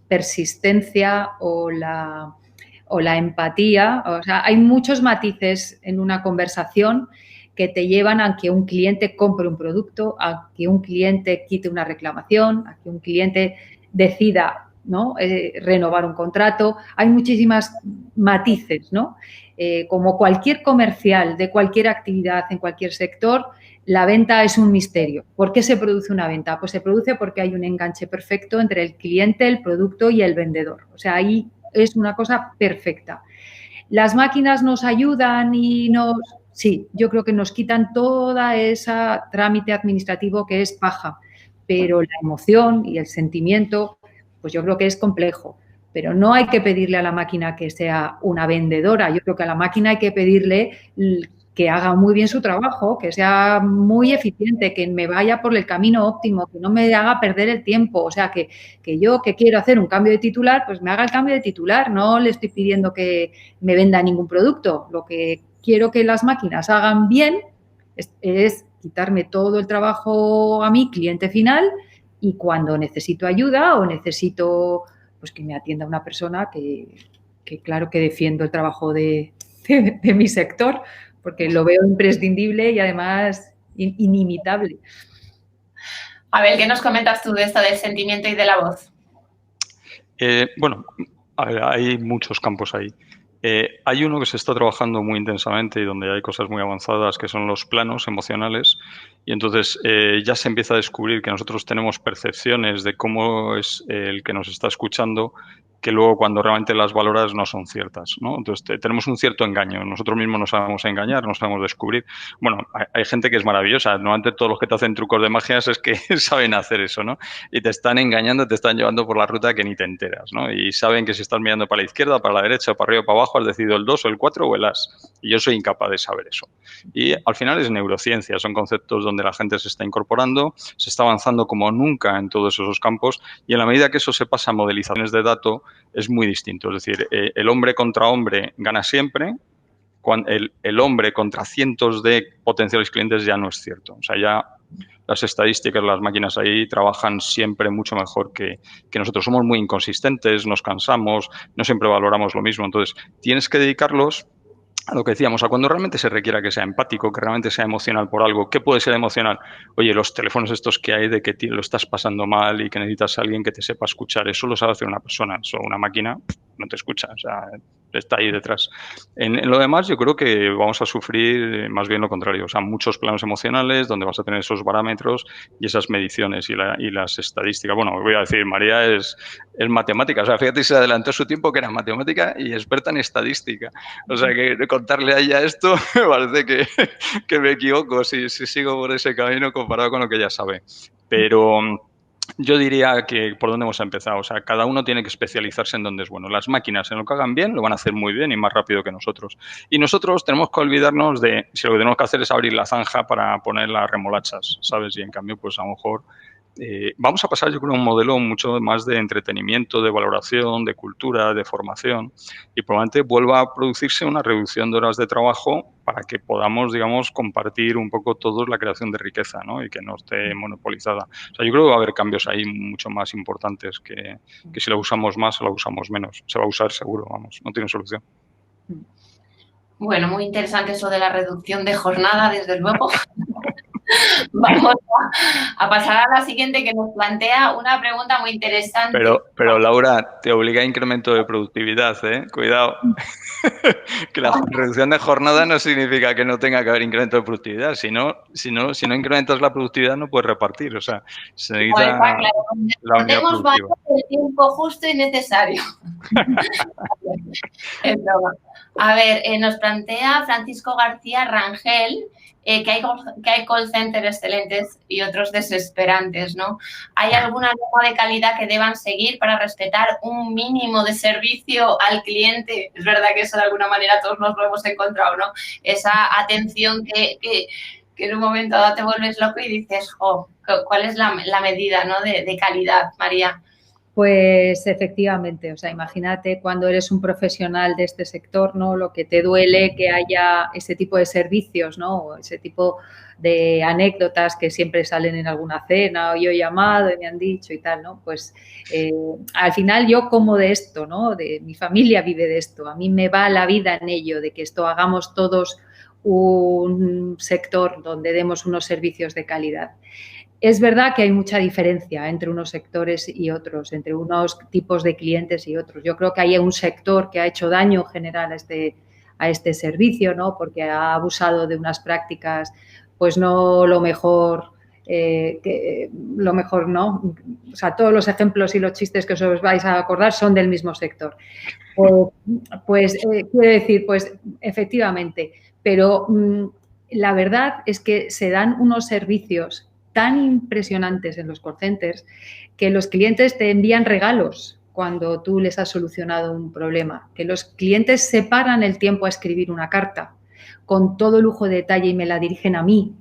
[SPEAKER 2] persistencia o la empatía, o sea, hay muchos matices en una conversación que te llevan a que un cliente compre un producto, a que un cliente quite una reclamación, a que un cliente decida, ¿no? Renovar un contrato. Hay muchísimas matices, ¿no? Como cualquier comercial de cualquier actividad en cualquier sector, la venta es un misterio. ¿Por qué se produce una venta? Pues se produce porque hay un enganche perfecto entre el cliente, el producto y el vendedor. O sea, ahí es una cosa perfecta. ¿Las máquinas nos ayudan y Sí, yo creo que nos quitan toda esa trámite administrativo que es paja, pero la emoción y el sentimiento, pues yo creo que es complejo. Pero no hay que pedirle a la máquina que sea una vendedora. Yo creo que a la máquina hay que pedirle que haga muy bien su trabajo, que sea muy eficiente, que me vaya por el camino óptimo, que no me haga perder el tiempo. O sea, que yo que quiero hacer un cambio de titular, pues me haga el cambio de titular. No le estoy pidiendo que me venda ningún producto. Lo que quiero que las máquinas hagan bien es quitarme todo el trabajo a mi cliente final y cuando necesito ayuda o necesito pues que me atienda una persona que claro que defiendo el trabajo de mi sector porque lo veo imprescindible y además inimitable.
[SPEAKER 1] A ver, ¿qué nos comentas tú de esto del sentimiento y de la voz?
[SPEAKER 5] Bueno, a ver, hay muchos campos ahí. Hay uno que se está trabajando muy intensamente y donde hay cosas muy avanzadas que son los planos emocionales y entonces ya se empieza a descubrir que nosotros tenemos percepciones de cómo es el que nos está escuchando que luego cuando realmente las valoras no son ciertas, ¿no? Entonces tenemos un cierto engaño. Nosotros mismos no sabemos engañar, no sabemos descubrir. Bueno, hay gente que es maravillosa. Normalmente todos los que te hacen trucos de magia es que saben hacer eso, ¿no? Y te están engañando, te están llevando por la ruta que ni te enteras, ¿no? Y saben que si estás mirando para la izquierda, para la derecha, para arriba, para abajo, has decidido el 2 o el 4 o el as. Y yo soy incapaz de saber eso. Y al final es neurociencia. Son conceptos donde la gente se está incorporando, se está avanzando como nunca en todos esos campos y en la medida que eso se pasa a modelizaciones de datos, es muy distinto. Es decir, el hombre contra hombre gana siempre, cuando el hombre contra cientos de potenciales clientes ya no es cierto. O sea, ya las estadísticas, las máquinas ahí trabajan siempre mucho mejor que nosotros. Somos muy inconsistentes, nos cansamos, no siempre valoramos lo mismo. Entonces, tienes que dedicarlos a lo que decíamos, a cuando realmente se requiera que sea empático, que realmente sea emocional por algo. ¿Qué puede ser emocional? Oye, los teléfonos estos que hay de que lo estás pasando mal y que necesitas a alguien que te sepa escuchar, eso lo sabe hacer una persona. Eso una máquina no te escucha, o sea, está ahí detrás. En lo demás, yo creo que vamos a sufrir más bien lo contrario. O sea, muchos planos emocionales donde vas a tener esos parámetros y esas mediciones y las estadísticas. Bueno, voy a decir, María es matemática. O sea, fíjate, se adelantó su tiempo que era matemática y experta en estadística. O sea, que contarle a ella esto me parece que me equivoco si sigo por ese camino comparado con lo que ella sabe. Pero yo diría que por dónde hemos empezado. O sea, cada uno tiene que especializarse en donde es bueno. Las máquinas, en lo que hagan bien, lo van a hacer muy bien y más rápido que nosotros. Y nosotros tenemos que olvidarnos de si lo que tenemos que hacer es abrir la zanja para poner las remolachas, ¿sabes? Y en cambio, pues a lo mejor vamos a pasar, yo creo, a un modelo mucho más de entretenimiento, de valoración, de cultura, de formación, y probablemente vuelva a producirse una reducción de horas de trabajo para que podamos, digamos, compartir un poco todos la creación de riqueza, ¿no? Y que no esté monopolizada. O sea, yo creo que va a haber cambios ahí mucho más importantes que si la usamos más o la usamos menos. Se va a usar seguro, vamos, no tiene solución.
[SPEAKER 1] Bueno, muy interesante eso de la reducción de jornada, desde luego. Vamos a pasar a la siguiente, que nos plantea una pregunta muy interesante.
[SPEAKER 5] Pero Laura, te obliga a incremento de productividad, ¿eh? Cuidado. Que la reducción de jornada no significa que no tenga que haber incremento de productividad. Si no incrementas la productividad, no puedes repartir. O sea, se necesita la unidad productiva.
[SPEAKER 1] El tiempo justo y necesario. Es broma. A ver, nos plantea Francisco García Rangel que hay call centers excelentes y otros desesperantes, ¿no? ¿Hay alguna norma de calidad que deban seguir para respetar un mínimo de servicio al cliente? Es verdad que eso de alguna manera todos nos lo hemos encontrado, ¿no? Esa atención que en un momento dado te vuelves loco y dices, oh, ¿cuál es la medida, ¿no? de calidad, María?
[SPEAKER 2] Pues efectivamente, o sea, imagínate cuando eres un profesional de este sector, ¿no? Lo que te duele que haya ese tipo de servicios, ¿no? O ese tipo de anécdotas que siempre salen en alguna cena, o yo he llamado y me han dicho y tal, ¿no? Pues al final yo como de esto, ¿no? Mi familia vive de esto, a mí me va la vida en ello, de que esto hagamos todos un sector donde demos unos servicios de calidad. Es verdad que hay mucha diferencia entre unos sectores y otros, entre unos tipos de clientes y otros. Yo creo que hay un sector que ha hecho daño general a este servicio, ¿no? Porque ha abusado de unas prácticas, pues no lo mejor, ¿no? O sea, todos los ejemplos y los chistes que os vais a acordar son del mismo sector. Pues quiero decir, pues efectivamente, pero la verdad es que se dan unos servicios tan impresionantes en los call centers que los clientes te envían regalos cuando tú les has solucionado un problema, que los clientes separan el tiempo a escribir una carta con todo lujo de detalle y me la dirigen a mí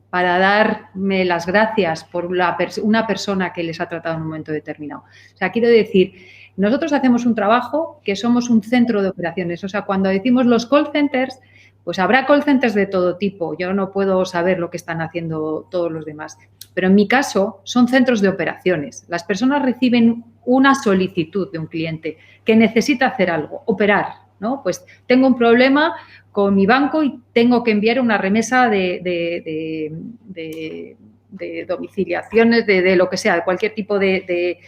[SPEAKER 2] para darme las gracias por una persona que les ha tratado en un momento determinado. O sea, quiero decir, nosotros hacemos un trabajo que somos un centro de operaciones. O sea, cuando decimos los call centers, pues habrá call centers de todo tipo. Yo no puedo saber lo que están haciendo todos los demás. Pero en mi caso son centros de operaciones. Las personas reciben una solicitud de un cliente que necesita hacer algo, operar, ¿no? Pues tengo un problema con mi banco y tengo que enviar una remesa de domiciliaciones, de lo que sea, de cualquier tipo de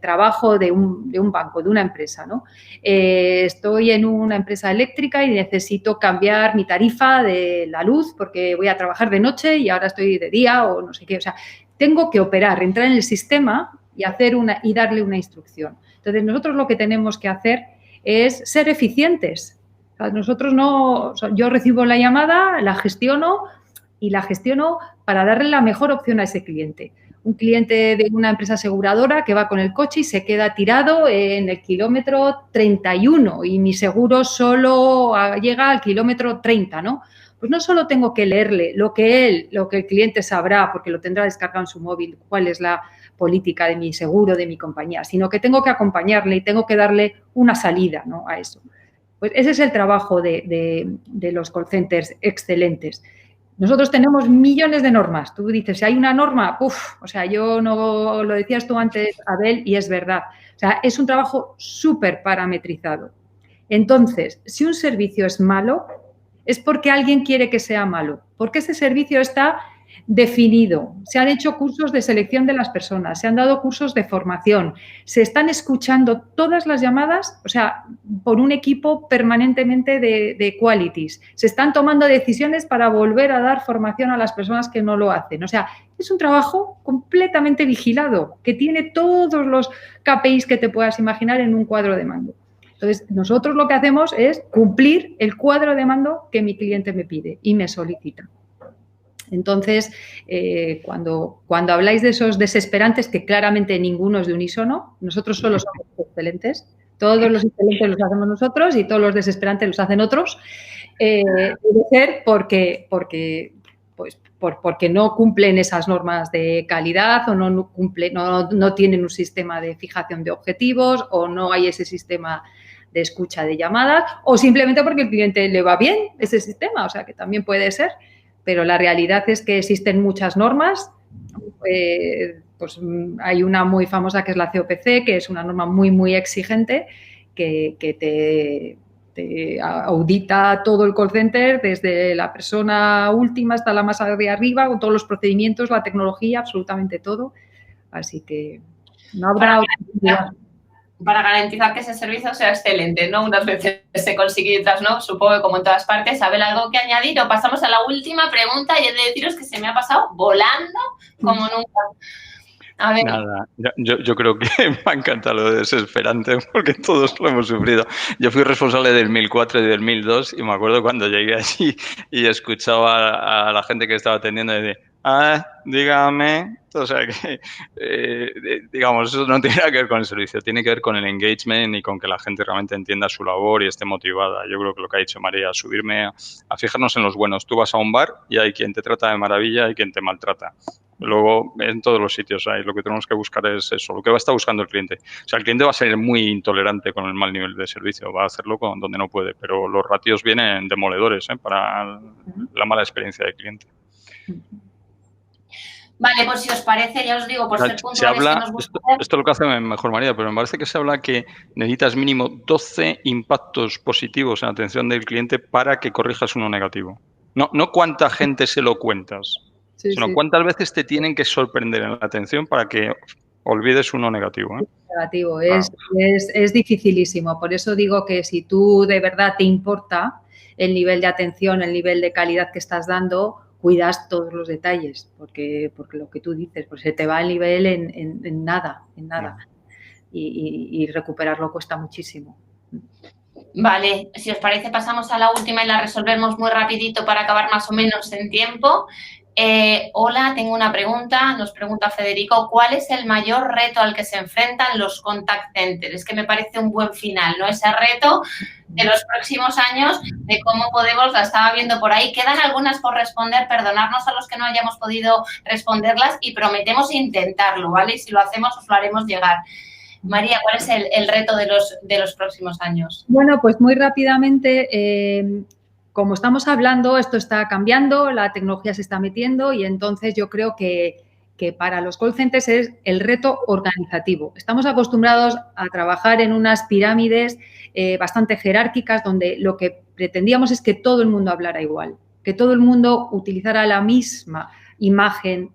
[SPEAKER 2] trabajo de un banco, de una empresa, ¿no? Estoy en una empresa eléctrica y necesito cambiar mi tarifa de la luz porque voy a trabajar de noche y ahora estoy de día o no sé qué. O sea, tengo que operar, entrar en el sistema y darle una instrucción. Entonces, nosotros lo que tenemos que hacer es ser eficientes. O sea, yo recibo la llamada, la gestiono para darle la mejor opción a ese cliente. Un cliente de una empresa aseguradora que va con el coche y se queda tirado en el kilómetro 31 y mi seguro solo llega al kilómetro 30, ¿no? Pues no solo tengo que leerle lo que el cliente sabrá, porque lo tendrá descargado en su móvil, cuál es la política de mi seguro, de mi compañía, sino que tengo que acompañarle y tengo que darle una salida, ¿no? A eso. Pues ese es el trabajo de los call centers excelentes. Nosotros tenemos millones de normas. Tú dices, si hay una norma, o sea, yo no lo decías tú antes, Abel, y es verdad. O sea, es un trabajo súper parametrizado. Entonces, si un servicio es malo, es porque alguien quiere que sea malo, porque ese servicio está definido. Se han hecho cursos de selección de las personas, se han dado cursos de formación, se están escuchando todas las llamadas, o sea, por un equipo permanentemente de qualities. Se están tomando decisiones para volver a dar formación a las personas que no lo hacen. O sea, es un trabajo completamente vigilado, que tiene todos los KPIs que te puedas imaginar en un cuadro de mando. Entonces, nosotros lo que hacemos es cumplir el cuadro de mando que mi cliente me pide y me solicita. Entonces, cuando habláis de esos desesperantes, que claramente ninguno es de unísono, nosotros solo somos excelentes. Todos los excelentes los hacemos nosotros y todos los desesperantes los hacen otros. Debe ser porque no cumplen esas normas de calidad o no tienen un sistema de fijación de objetivos o no hay ese sistema de escucha de llamadas o simplemente porque el cliente le va bien ese sistema, o sea que también puede ser, pero la realidad es que existen muchas normas. Pues hay una muy famosa que es la COPC, que es una norma muy, muy exigente que te audita todo el call center, desde la persona última hasta la más de arriba, con todos los procedimientos, la tecnología, absolutamente todo. Así que no habrá...
[SPEAKER 1] Para garantizar que ese servicio sea excelente, ¿no? Unas veces se consigue y otras no, supongo que como en todas partes. ¿Abel, algo que añadir? O pasamos a la última pregunta y he de deciros que se me ha pasado volando como nunca. A ver.
[SPEAKER 5] Nada, yo creo que me ha encantado lo de desesperante porque todos lo hemos sufrido. Yo fui responsable del 1004 y del 1002 y me acuerdo cuando llegué allí y escuchaba a la gente que estaba atendiendo y decía, dígame. O sea que, digamos, eso no tiene nada que ver con el servicio, tiene que ver con el engagement y con que la gente realmente entienda su labor y esté motivada. Yo creo que lo que ha dicho María, subirme a fijarnos en los buenos. Tú vas a un bar y hay quien te trata de maravilla y quien te maltrata. Luego, en todos los sitios hay. Lo que tenemos que buscar es eso, lo que va a estar buscando el cliente. O sea, el cliente va a ser muy intolerante con el mal nivel de servicio, va a hacerlo donde no puede, pero los ratios vienen demoledores para la mala experiencia del cliente.
[SPEAKER 1] Vale, pues si os parece, ya os digo, por ser puntuales que nos gusta hacer...
[SPEAKER 5] Esto es lo que hace mejor María, pero me parece que se habla que necesitas mínimo 12 impactos positivos en la atención del cliente para que corrijas uno negativo. No cuánta gente se lo cuentas, sino cuántas veces te tienen que sorprender en la atención para que olvides uno negativo.
[SPEAKER 2] Negativo, es dificilísimo. Por eso digo que si tú de verdad te importa el nivel de atención, el nivel de calidad que estás dando, cuidas todos los detalles, porque lo que tú dices, pues se te va el nivel en nada. Y recuperarlo cuesta muchísimo.
[SPEAKER 1] Vale, si os parece pasamos a la última y la resolvemos muy rapidito para acabar más o menos en tiempo. Hola, tengo una pregunta, nos pregunta Federico, ¿cuál es el mayor reto al que se enfrentan los contact centers? Es que me parece un buen final, ¿no? Ese reto de los próximos años, de cómo podemos, la estaba viendo por ahí, quedan algunas por responder, perdonarnos a los que no hayamos podido responderlas y prometemos intentarlo, ¿vale? Y si lo hacemos, os lo haremos llegar. María, ¿cuál es el reto de los próximos años?
[SPEAKER 2] Bueno, pues muy rápidamente... como estamos hablando, esto está cambiando, la tecnología se está metiendo y entonces yo creo que para los call centers es el reto organizativo. Estamos acostumbrados a trabajar en unas pirámides bastante jerárquicas donde lo que pretendíamos es que todo el mundo hablara igual, que todo el mundo utilizara la misma imagen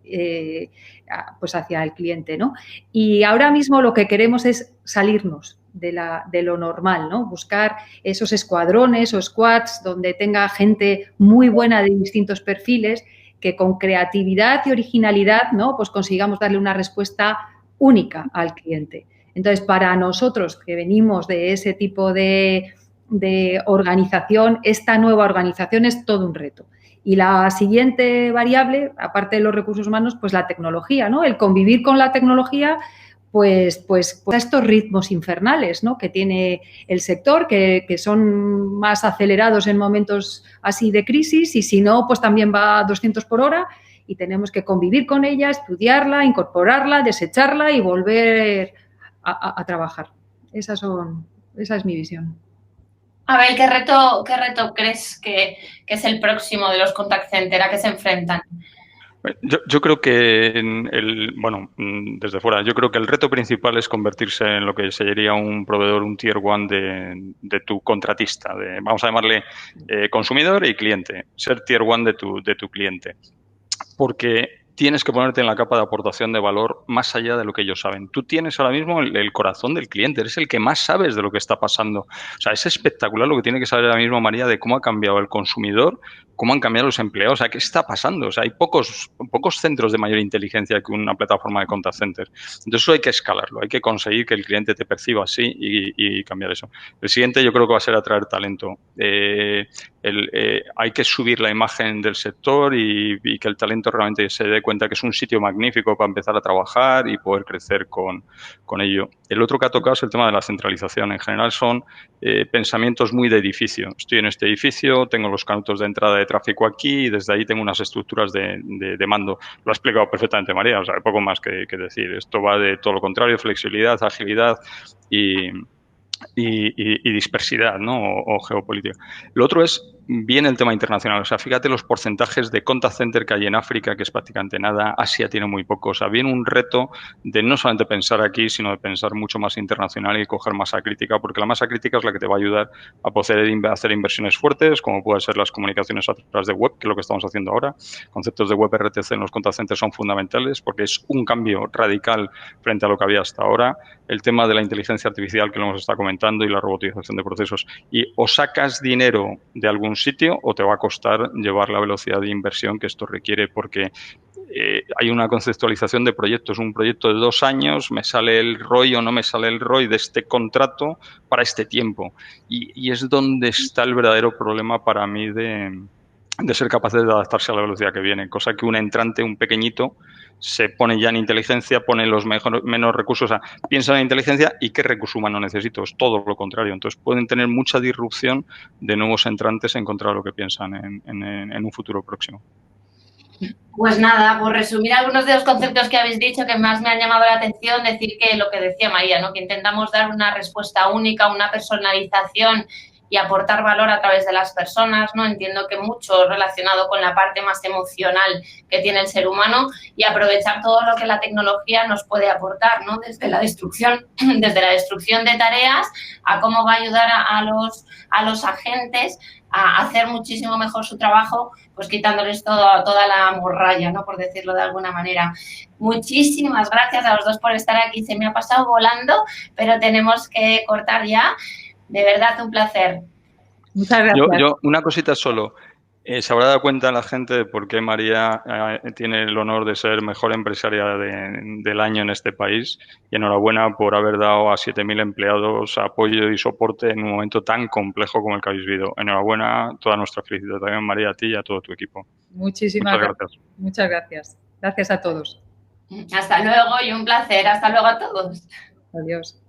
[SPEAKER 2] pues hacia el cliente, ¿no? Y ahora mismo lo que queremos es salirnos de lo normal, ¿no? Buscar esos escuadrones o squads donde tenga gente muy buena de distintos perfiles que con creatividad y originalidad, ¿no? Pues consigamos darle una respuesta única al cliente. Entonces, para nosotros que venimos de ese tipo de organización, esta nueva organización es todo un reto. Y la siguiente variable, aparte de los recursos humanos, pues la tecnología, ¿no? El convivir con la tecnología pues a estos ritmos infernales, ¿no? Que tiene el sector, que son más acelerados en momentos así de crisis y si no, pues también va a 200 por hora y tenemos que convivir con ella, estudiarla, incorporarla, desecharla y volver a trabajar. Esa es mi visión.
[SPEAKER 1] A ver, ¿qué reto crees que es el próximo de los contact center? ¿A qué se enfrentan?
[SPEAKER 5] Yo creo que, desde fuera, yo creo que el reto principal es convertirse en lo que sería un proveedor, un tier one de tu contratista, vamos a llamarle consumidor y cliente, ser tier one de tu cliente. Porque tienes que ponerte en la capa de aportación de valor más allá de lo que ellos saben. Tú tienes ahora mismo el corazón del cliente, eres el que más sabes de lo que está pasando. O sea, es espectacular lo que tiene que saber ahora mismo María de cómo ha cambiado el consumidor, cómo han cambiado los empleados, o sea, qué está pasando. O sea, hay pocos centros de mayor inteligencia que una plataforma de contact center. Entonces eso hay que escalarlo, hay que conseguir que el cliente te perciba así y cambiar eso. El siguiente yo creo que va a ser atraer talento. Hay que subir la imagen del sector y que el talento realmente se dé cuenta que es un sitio magnífico para empezar a trabajar y poder crecer con ello. El otro que ha tocado es el tema de la centralización. En general son pensamientos muy de edificio. Estoy en este edificio, tengo los cantos de entrada de tráfico aquí y desde ahí tengo unas estructuras de mando. Lo ha explicado perfectamente María, o sea, hay poco más que decir. Esto va de todo lo contrario, flexibilidad, agilidad y dispersidad, ¿no? O geopolítica. Lo otro es bien el tema internacional. O sea, fíjate los porcentajes de contact center que hay en África, que es prácticamente nada. Asia tiene muy poco. O sea, viene un reto de no solamente pensar aquí, sino de pensar mucho más internacional y coger masa crítica, porque la masa crítica es la que te va a ayudar a poder hacer inversiones fuertes, como pueden ser las comunicaciones a través de web, que es lo que estamos haciendo ahora. Conceptos de web RTC en los contact centers son fundamentales porque es un cambio radical frente a lo que había hasta ahora. El tema de la inteligencia artificial que lo hemos estado comentando y la robotización de procesos. Y o sacas dinero de algún sitio o te va a costar llevar la velocidad de inversión que esto requiere porque hay una conceptualización de proyectos. Un proyecto de 2 años, me sale el ROI o no me sale el ROI de este contrato para este tiempo. Y es donde está el verdadero problema para mí de ser capaces de adaptarse a la velocidad que viene. Cosa que un entrante, un pequeñito, se pone ya en inteligencia, pone los menos recursos, o sea, piensa en inteligencia y qué recurso humano necesito, es todo lo contrario. Entonces pueden tener mucha disrupción de nuevos entrantes en contra de lo que piensan en un futuro próximo.
[SPEAKER 1] Pues nada, por resumir algunos de los conceptos que habéis dicho que más me han llamado la atención, decir que lo que decía María, ¿no? Que intentamos dar una respuesta única, una personalización y aportar valor a través de las personas, ¿no? Entiendo que mucho relacionado con la parte más emocional que tiene el ser humano y aprovechar todo lo que la tecnología nos puede aportar, ¿no? Desde la destrucción de tareas a cómo va a ayudar a los agentes a hacer muchísimo mejor su trabajo, pues quitándoles toda la morralla, ¿no? Por decirlo de alguna manera. Muchísimas gracias a los dos por estar aquí. Se me ha pasado volando, pero tenemos que cortar ya. De verdad, un placer.
[SPEAKER 2] Muchas gracias.
[SPEAKER 5] Yo una cosita solo. Se habrá dado cuenta la gente de por qué María tiene el honor de ser mejor empresaria del año en este país. Y enhorabuena por haber dado a 7.000 empleados apoyo y soporte en un momento tan complejo como el que habéis vivido. Enhorabuena, toda nuestra felicidad también, María, a ti y a todo tu equipo.
[SPEAKER 2] Muchísimas gracias. Muchas gracias. Gracias a todos.
[SPEAKER 1] Hasta luego y un placer. Hasta luego a todos.
[SPEAKER 2] Adiós.